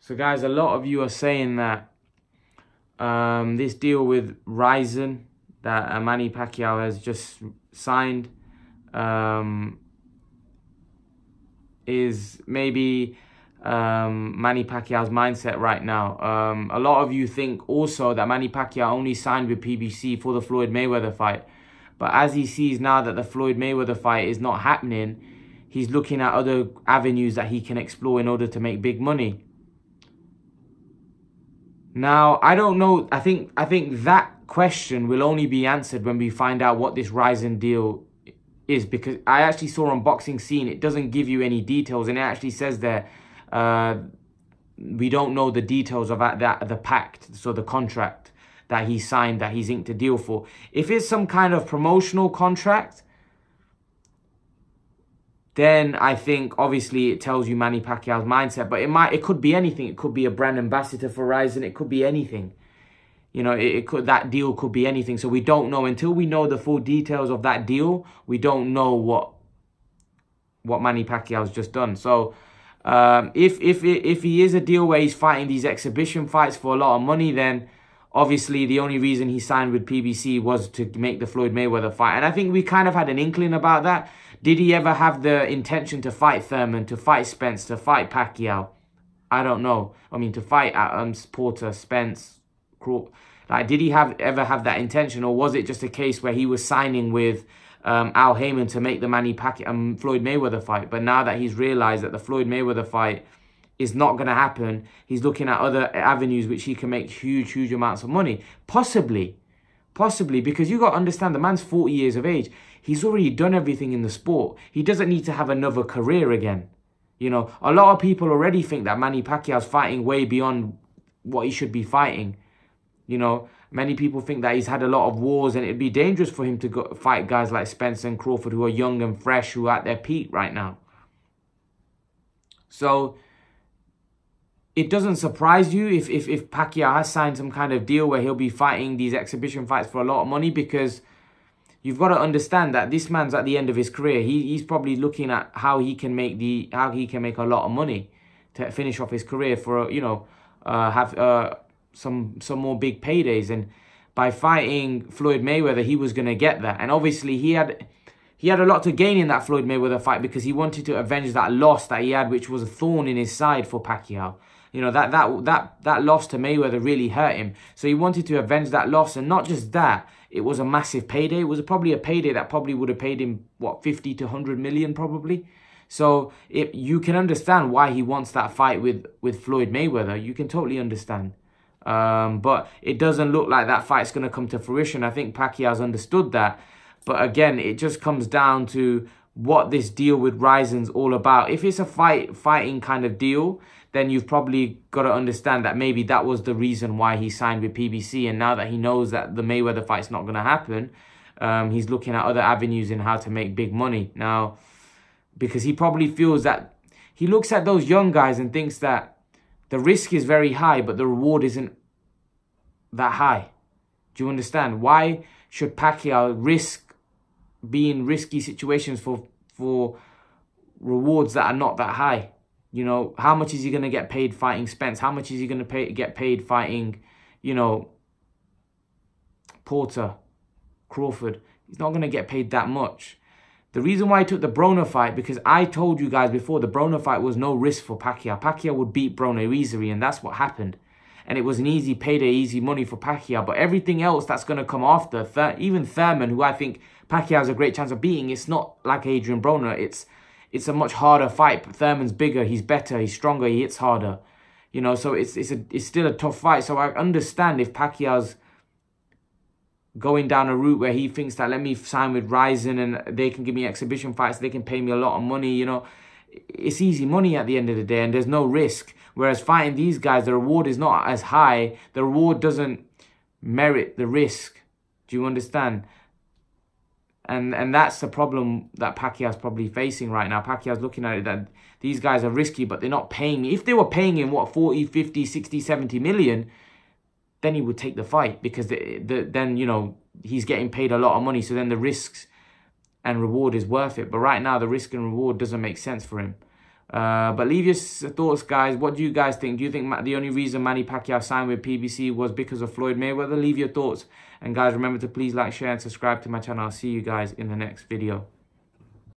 So guys, a lot of you are saying that this deal with Ryzen that Manny Pacquiao has just signed is maybe Manny Pacquiao's mindset right now. A lot of you think also that Manny Pacquiao only signed with PBC for the Floyd Mayweather fight. But as he sees now that the Floyd Mayweather fight is not happening, he's looking at other avenues that he can explore in order to make big money. Now, I don't know. I think that question will only be answered when we find out what this Ryzen deal is, because I actually saw on Boxing Scene, it doesn't give you any details, and it actually says there, we don't know the details of the pact, so the contract that he signed, that he's inked a deal for. If it's some kind of promotional contract, then I think obviously it tells you Manny Pacquiao's mindset. But it could be anything. It could be a brand ambassador for Ryzen. It could be anything. You know, that deal could be anything. So we don't know until we know the full details of that deal. We don't know what Manny Pacquiao's just done. So if he is a deal where he's fighting these exhibition fights for a lot of money, then obviously the only reason he signed with PBC was to make the Floyd Mayweather fight. And I think we kind of had an inkling about that. Did he ever have the intention to fight Thurman, to fight Spence, to fight Pacquiao? I don't know. I mean, to fight Porter, Spence, like, did he ever have that intention, or was it just a case where he was signing with Al Haymon to make the Manny Pacquiao Floyd Mayweather fight? But now that he's realized that the Floyd Mayweather fight is not going to happen, he's looking at other avenues which he can make huge amounts of money. Possibly, because you got to understand, the man's 40 years of age. He's already done everything in the sport. He doesn't need to have another career again. You know, a lot of people already think that Manny Pacquiao's fighting way beyond what he should be fighting. You know, many people think that he's had a lot of wars, and it'd be dangerous for him to go fight guys like Spence and Crawford, who are young and fresh, who are at their peak right now. So it doesn't surprise you if Pacquiao has signed some kind of deal where he'll be fighting these exhibition fights for a lot of money, because you've got to understand that this man's at the end of his career. He's probably looking at how he can make a lot of money to finish off his career for, you know, have some more big paydays. And by fighting Floyd Mayweather, he was going to get that. And obviously he had a lot to gain in that Floyd Mayweather fight, because he wanted to avenge that loss that he had, which was a thorn in his side for Pacquiao. You know, that loss to Mayweather really hurt him. So he wanted to avenge that loss. And not just that, it was a massive payday. It was probably a payday that probably would have paid him, what, 50 to 100 million probably. So you can understand why he wants that fight with Floyd Mayweather. You can totally understand. But it doesn't look like that fight's going to come to fruition. I think Pacquiao's understood that. But again, it just comes down to what this deal with Ryzen's all about. If it's a fighting kind of deal, then you've probably got to understand that maybe that was the reason why he signed with PBC. And now that he knows that the Mayweather fight's not going to happen, he's looking at other avenues in how to make big money. Now, because he probably feels that he looks at those young guys and thinks that the risk is very high, but the reward isn't that high. Do you understand? Why should Pacquiao be in risky situations for rewards that are not that high? You know, how much is he going to get paid fighting Spence? How much is he going to get paid fighting, you know, Porter, Crawford? He's not going to get paid that much. The reason why he took the Broner fight, because I told you guys before, the Broner fight was no risk for Pacquiao. Pacquiao would beat Broner easily, and that's what happened. And it was an easy payday, easy money for Pacquiao. But everything else that's going to come after, even Thurman, who I think Pacquiao has a great chance of beating, it's not like Adrian Broner. It's a much harder fight. Thurman's bigger, he's better, he's stronger, he hits harder. You know, so it's still a tough fight. So I understand if Pacquiao's going down a route where he thinks that, let me sign with Ryzen and they can give me exhibition fights, they can pay me a lot of money, you know. It's easy money at the end of the day, and there's no risk. Whereas fighting these guys, the reward is not as high. The reward doesn't merit the risk. Do you understand? And that's the problem that Pacquiao's probably facing right now. Pacquiao's looking at it that these guys are risky, but they're not paying me. If they were paying him, what, 40, 50, 60, 70 million, then he would take the fight, because then, you know, he's getting paid a lot of money. So then the risks and reward is worth it. But right now, the risk and reward doesn't make sense for him. But leave your thoughts, guys. What do you guys think? Do you think the only reason Manny Pacquiao signed with PBC was because of Floyd Mayweather? Leave your thoughts. And guys, remember to please like, share, and subscribe to my channel. I'll see you guys in the next video.